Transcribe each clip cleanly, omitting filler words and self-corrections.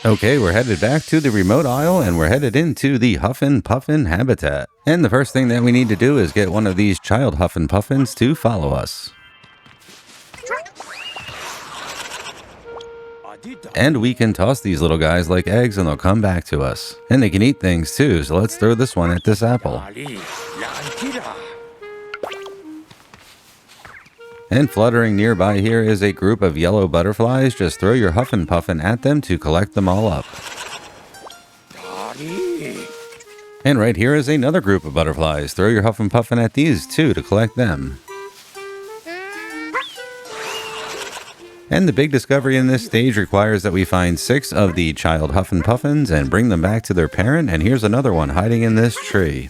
Okay, we're headed back to the remote isle and we're headed into the Huffin Puffin Habitat. And the first thing that we need to do is get one of these child Huffin Puffins to follow us. And we can toss these little guys like eggs and they'll come back to us. And they can eat things too, so let's throw this one at this apple. And fluttering nearby here is a group of yellow butterflies. Just throw your Huffin Puffin at them to collect them all up. And right here is another group of butterflies. Throw your Huffin Puffin at these too to collect them. And the big discovery in this stage requires that we find 6 of the child Huffin Puffins and bring them back to their parent. And here's another one hiding in this tree.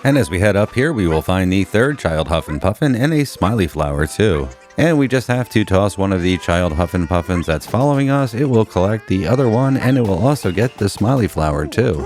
And as we head up here, we will find the 3rd child Huffin Puffin and a Smiley Flower too. And we just have to toss one of the child Huffin Puffins that's following us. It will collect the other one and it will also get the Smiley Flower too.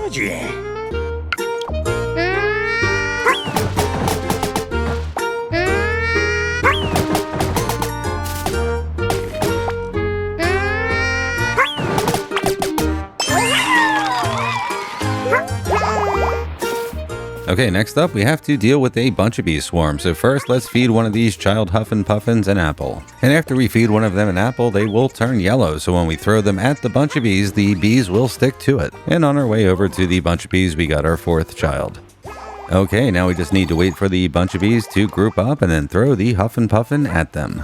Okay, next up we have to deal with a Bunchabee swarm. So first let's feed one of these child Huffin Puffins an apple. And after we feed one of them an apple, they will turn yellow. So when we throw them at the Bunchabees, the bees will stick to it. And on our way over to the Bunchabees, we got our 4th child. Okay, now we just need to wait for the Bunchabees to group up and then throw the Huffin Puffin at them.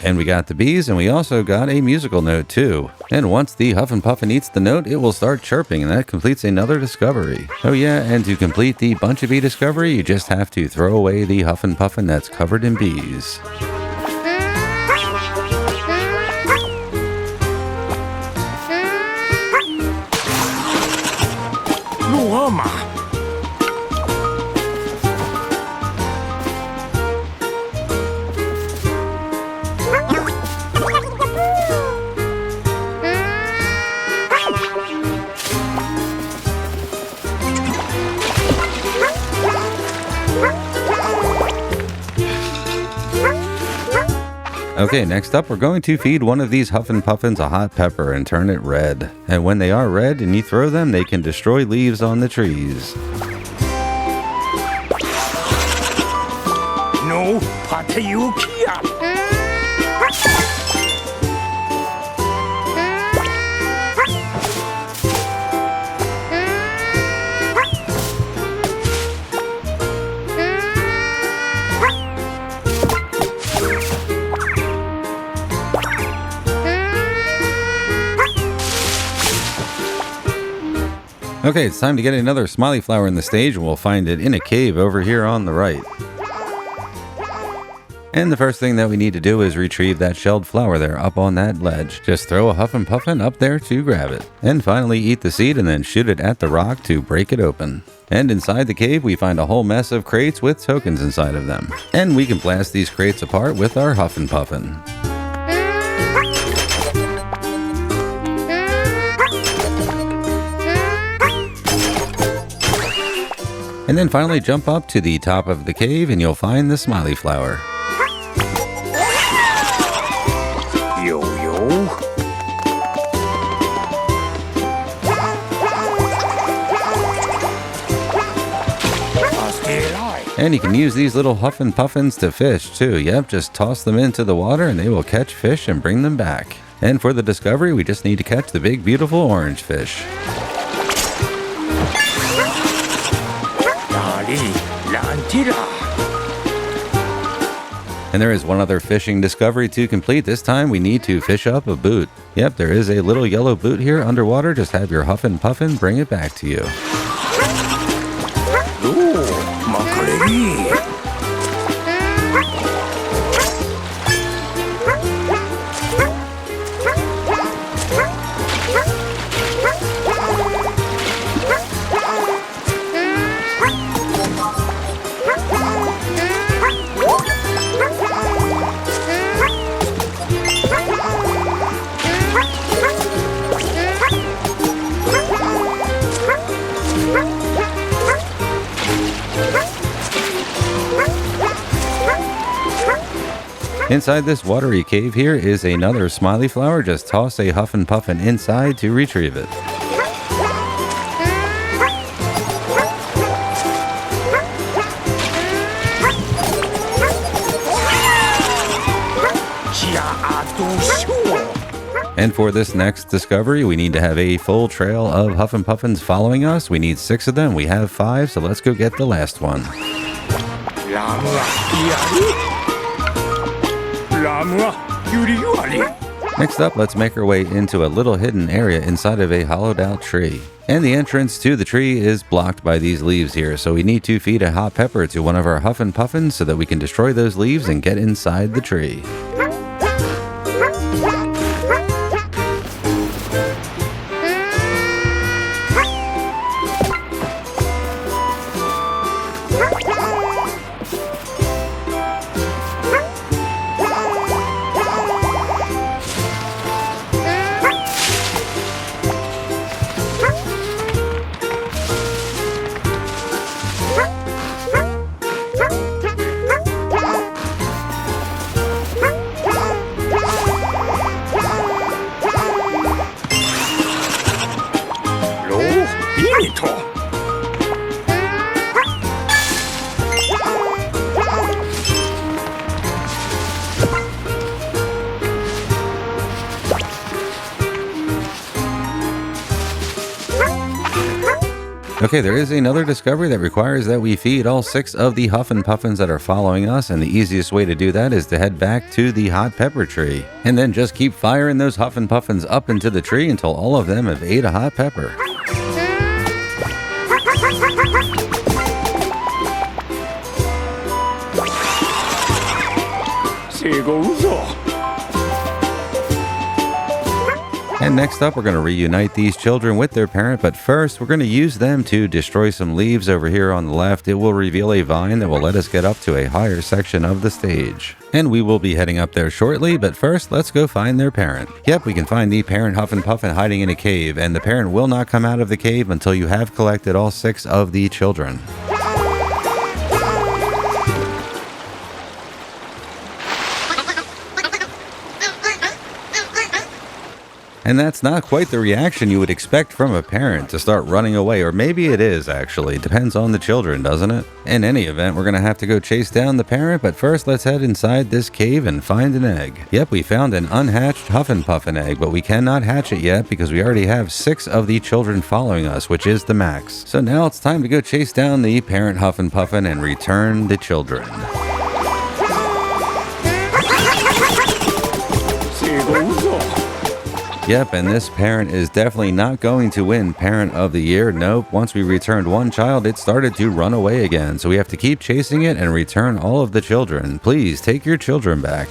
And we got the bees, and we also got a musical note too. And once the Huffin Puffin eats the note, it will start chirping, and that completes another discovery. Oh yeah, and to complete the Bunchabee discovery, you just have to throw away the Huffin Puffin that's covered in bees. Okay, next up we're going to feed one of these Huffin Puffins a hot pepper and turn it red. And when they are red and you throw them, they can destroy leaves on the trees. No, Patayukia. Okay, it's time to get another Smiley Flower in the stage, and we'll find it in a cave over here on the right. And the first thing that we need to do is retrieve that shelled flower there up on that ledge. Just throw a Huffin Puffin up there to grab it. And finally eat the seed and then shoot it at the rock to break it open. And inside the cave we find a whole mess of crates with tokens inside of them. And we can blast these crates apart with our Huffin Puffin. And then finally jump up to the top of the cave and you'll find the Smiley Flower. Yo-yo. And you can use these little Huffin Puffins to fish too. Yep, just toss them into the water and they will catch fish and bring them back. And for the discovery, we just need to catch the big beautiful orange fish. And there is one other fishing discovery to complete. This time we need to fish up a boot. Yep, there is a little yellow boot here underwater. Just have your Huffin Puffin bring it back to you. Ooh, macaroni. Inside this watery cave here is another Smiley Flower. Just toss a Huffin Puffin inside to retrieve it. And for this next discovery, we need to have a full trail of Huffin Puffins following us. We need 6 of them. We have 5, so let's go get the last one. Next up, let's make our way into a little hidden area inside of a hollowed out tree. And the entrance to the tree is blocked by these leaves here, so we need to feed a hot pepper to one of our Huffin Puffins so that we can destroy those leaves and get inside the tree. Okay, there is another discovery that requires that we feed all 6 of the Huffin Puffins that are following us, and the easiest way to do that is to head back to the hot pepper tree. And then just keep firing those Huffin Puffins up into the tree until all of them have ate a hot pepper. And next up, we're going to reunite these children with their parent, but first, we're going to use them to destroy some leaves over here on the left. It will reveal a vine that will let us get up to a higher section of the stage. And we will be heading up there shortly, but first, let's go find their parent. Yep, we can find the parent Huffin Puffin hiding in a cave, and the parent will not come out of the cave until you have collected all 6 of the children. And that's not quite the reaction you would expect from a parent to start running away, or maybe it is actually. Depends on the children, doesn't it? In any event, we're going to have to go chase down the parent, but first let's head inside this cave and find an egg. Yep, we found an unhatched Huffin Puffin egg, but we cannot hatch it yet because we already have 6 of the children following us, which is the max. So now it's time to go chase down the parent Huffin Puffin and return the children. Yep, and this parent is definitely not going to win Parent of the Year. Nope, once we returned one child, it started to run away again. So we have to keep chasing it and return all of the children. Please take your children back.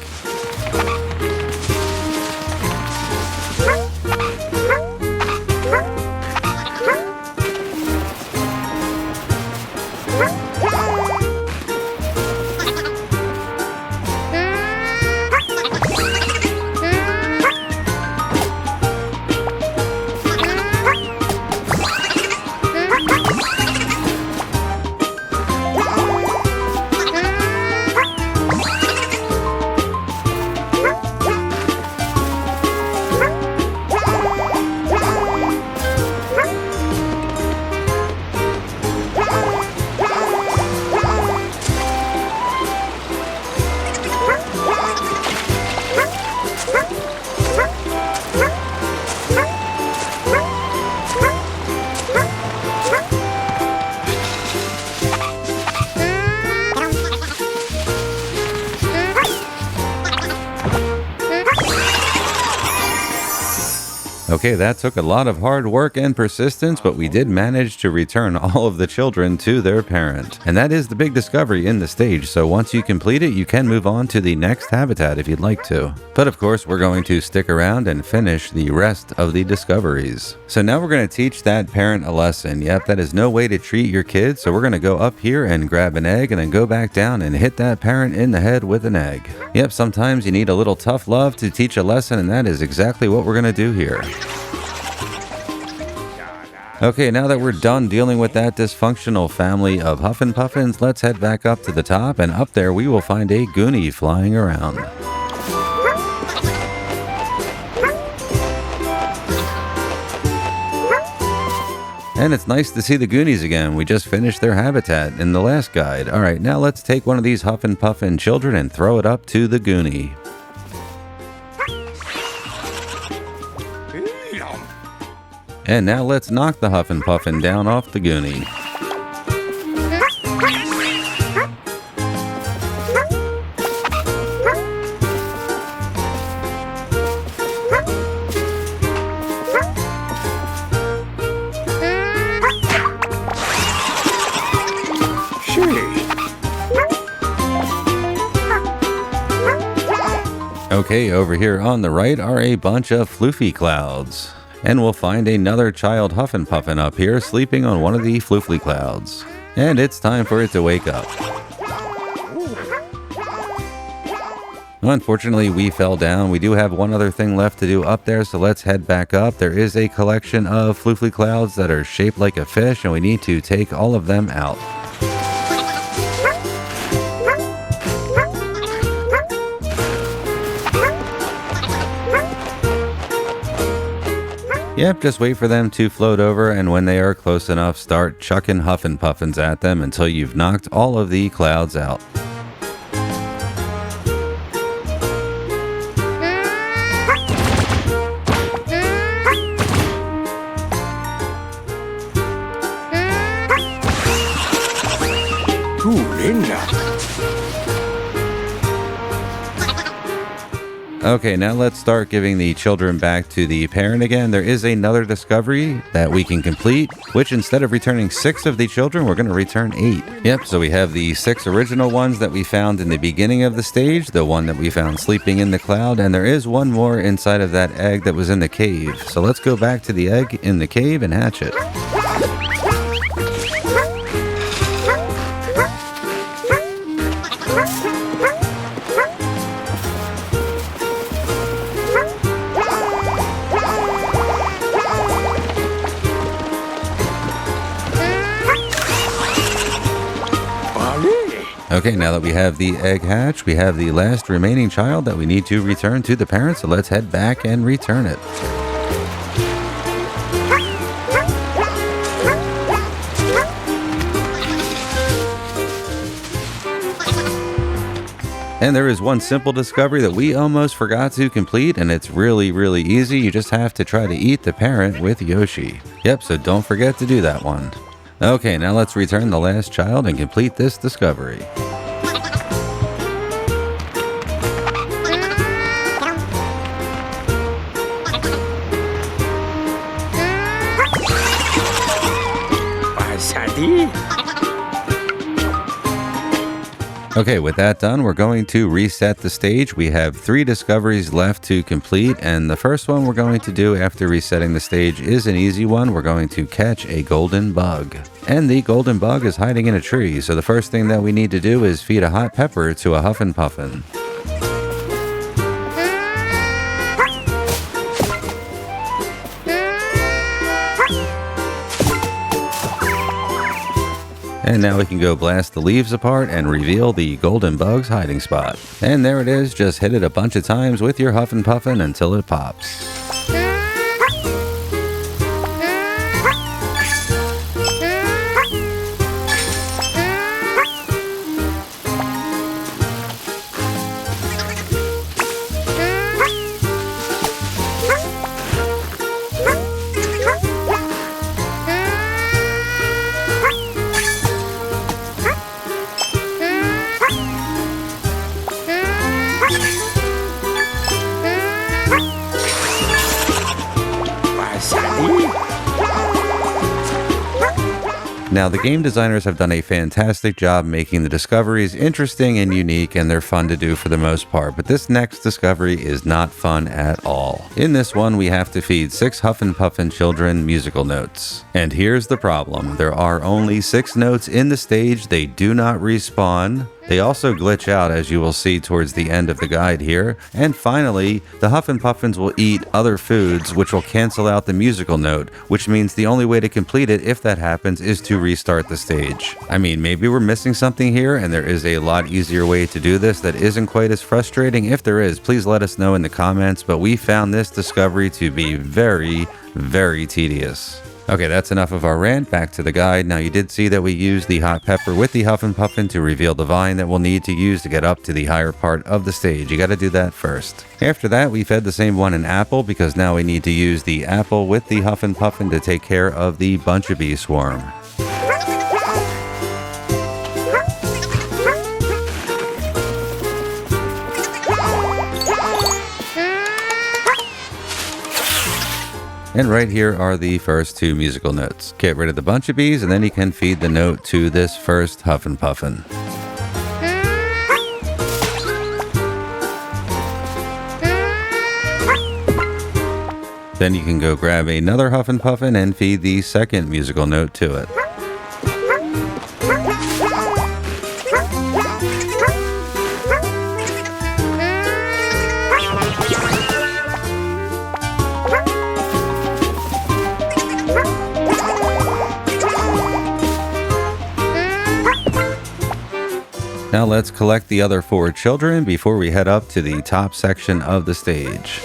Okay, that took a lot of hard work and persistence, but we did manage to return all of the children to their parent. And that is the big discovery in the stage, so once you complete it, you can move on to the next habitat if you'd like to. But of course, we're going to stick around and finish the rest of the discoveries. So now we're going to teach that parent a lesson. Yep, that is no way to treat your kids, so we're going to go up here and grab an egg and then go back down and hit that parent in the head with an egg. Yep, sometimes you need a little tough love to teach a lesson, and that is exactly what we're going to do here. Okay, now that we're done dealing with that dysfunctional family of Huffin Puffins, let's head back up to the top, and up there we will find a Goonie flying around. And it's nice to see the Goonies again. We just finished their habitat in the last guide. Alright, now let's take one of these Huffin Puffin children and throw it up to the Goonie. And now let's knock the Huffin Puffin down off the Goonie. Okay, over here on the right are a bunch of floofy clouds. And we'll find another child Huffin Puffin up here sleeping on one of the floofy clouds. And it's time for it to wake up. Unfortunately, we fell down. We do have one other thing left to do up there, so let's head back up. There is a collection of floofy clouds that are shaped like a fish, and we need to take all of them out. Yep, just wait for them to float over, and when they are close enough, start chucking Huffin Puffins at them until you've knocked all of the clouds out. Okay, now let's start giving the children back to the parent again. There is another discovery that we can complete, which instead of returning 6 of the children, we're going to return 8. Yep, so we have the 6 original ones that we found in the beginning of the stage, the one that we found sleeping in the cloud, and there is one more inside of that egg that was in the cave. So let's go back to the egg in the cave and hatch it. Okay, now that we have the egg hatched, we have the last remaining child that we need to return to the parent, so let's head back and return it. And there is one simple discovery that we almost forgot to complete, and it's really easy. You just have to try to eat the parent with Yoshi. Yep, so don't forget to do that one. Okay, now let's return the last child and complete this discovery. Okay, with that done, we're going to reset the stage. We have 3 discoveries left to complete, and the first one we're going to do after resetting the stage is an easy one. We're going to catch a golden bug. And the golden bug is hiding in a tree, so the first thing that we need to do is feed a hot pepper to a Huffin Puffin. And now we can go blast the leaves apart and reveal the golden bug's hiding spot. And there it is, just hit it a bunch of times with your Huffin Puffin until it pops. Now, the game designers have done a fantastic job making the discoveries interesting and unique, and they're fun to do for the most part, but this next discovery is not fun at all. In this one, we have to feed 6 Huffin Puffin children musical notes. And here's the problem. There are only 6 notes in the stage, they do not respawn, They also glitch out, as you will see towards the end of the guide here. And finally, the Huffin Puffins will eat other foods, which will cancel out the musical note, which means the only way to complete it, if that happens, is to restart the stage. I mean, maybe we're missing something here, and there is a lot easier way to do this that isn't quite as frustrating. If there is, please let us know in the comments, but we found this discovery to be very, very tedious. Okay, that's enough of our rant. Back to the guide. Now, you did see that we used the hot pepper with the Huffin Puffin to reveal the vine that we'll need to use to get up to the higher part of the stage. You got to do that first. After that, we fed the same one an apple because now we need to use the apple with the Huffin Puffin to take care of the Bunchabee swarm. And right here are the first two musical notes. Get rid of the Bunchabees, and then you can feed the note to this first Huffin Puffin. Then you can go grab another Huffin Puffin and feed the second musical note to it. Now let's collect the other four children before we head up to the top section of the stage.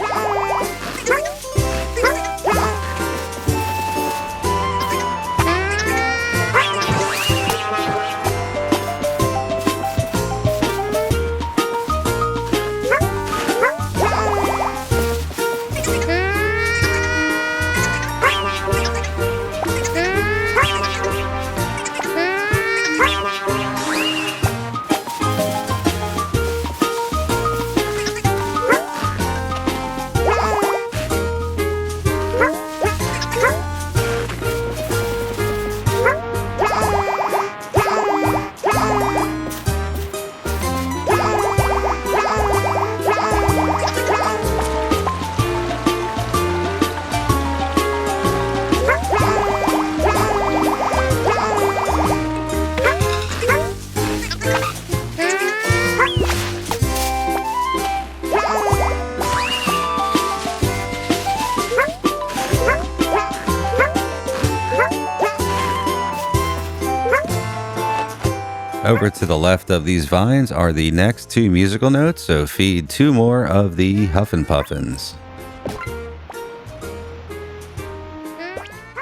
Over to the left of these vines are the next two musical notes, so feed two more of the Huffin Puffins.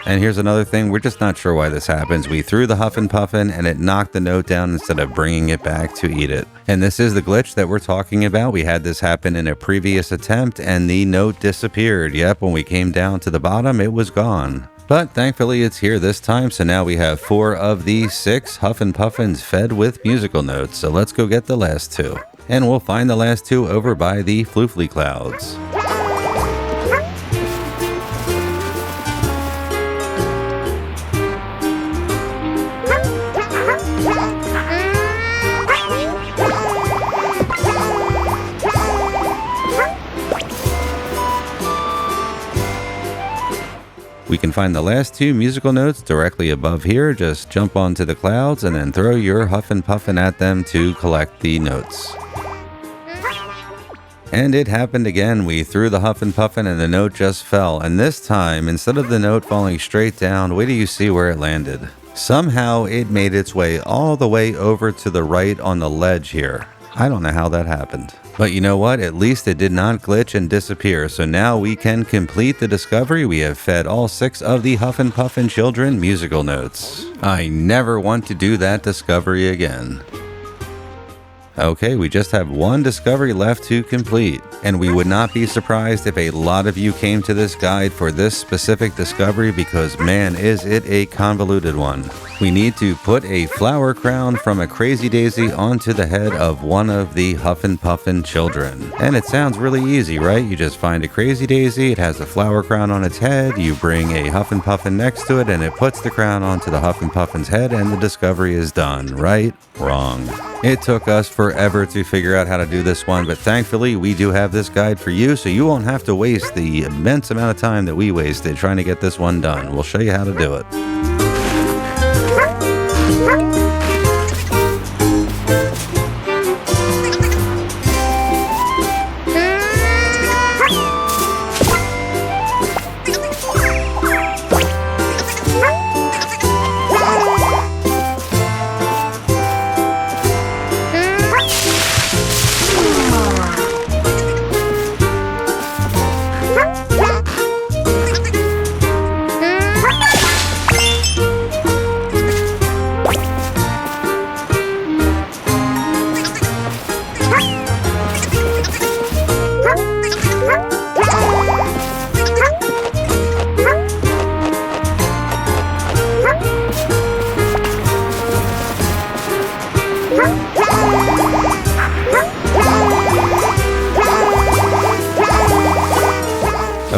And here's another thing, we're just not sure why this happens. We threw the Huffin Puffin and it knocked the note down instead of bringing it back to eat it. And this is the glitch that we're talking about. We had this happen in a previous attempt and the note disappeared. Yep, when we came down to the bottom, it was gone. But thankfully it's here this time, so now we have 4 of the 6 Huffin Puffins fed with musical notes. So let's go get the last 2. And we'll find the last 2 over by the floofly clouds. We can find the last 2 musical notes directly above here. Just jump onto the clouds and then throw your Huffin Puffin at them to collect the notes. And it happened again. We threw the Huffin Puffin and the note just fell. And this time, instead of the note falling straight down, wait till you see where it landed. Somehow it made its way all the way over to the right on the ledge here. I don't know how that happened. But you know what? At least it did not glitch and disappear. So now we can complete the discovery. We have fed all 6 of the Huffin Puffin children musical notes. I never want to do that discovery again. Okay, we just have 1 discovery left to complete. And we would not be surprised if a lot of you came to this guide for this specific discovery because man, is it a convoluted one. We need to put a flower crown from a crazy daisy onto the head of one of the Huffin Puffin children. And it sounds really easy, right? You just find a crazy daisy, it has a flower crown on its head, you bring a Huffin Puffin next to it, and it puts the crown onto the Huffin Puffin's head, and the discovery is done, right? Wrong. It took us forever to figure out how to do this one, but thankfully we do have this guide for you, so you won't have to waste the immense amount of time that we wasted trying to get this one done. We'll show you how to do it.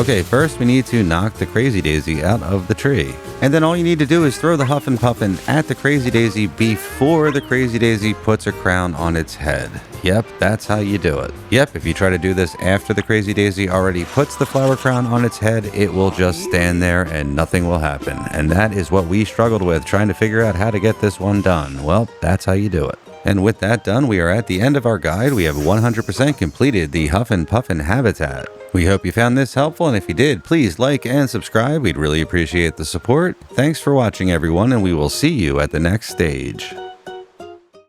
Okay, first we need to knock the Crazy Daisy out of the tree. And then all you need to do is throw the Huffin Puffin at the Crazy Daisy before the Crazy Daisy puts a crown on its head. Yep, that's how you do it. Yep, if you try to do this after the Crazy Daisy already puts the flower crown on its head, it will just stand there and nothing will happen. And that is what we struggled with, trying to figure out how to get this one done. Well, that's how you do it. And with that done, we are at the end of our guide. We have 100% completed the Huffin Puffin Habitat. We hope you found this helpful, and if you did, please like and subscribe. We'd really appreciate the support. Thanks for watching, everyone, and we will see you at the next stage.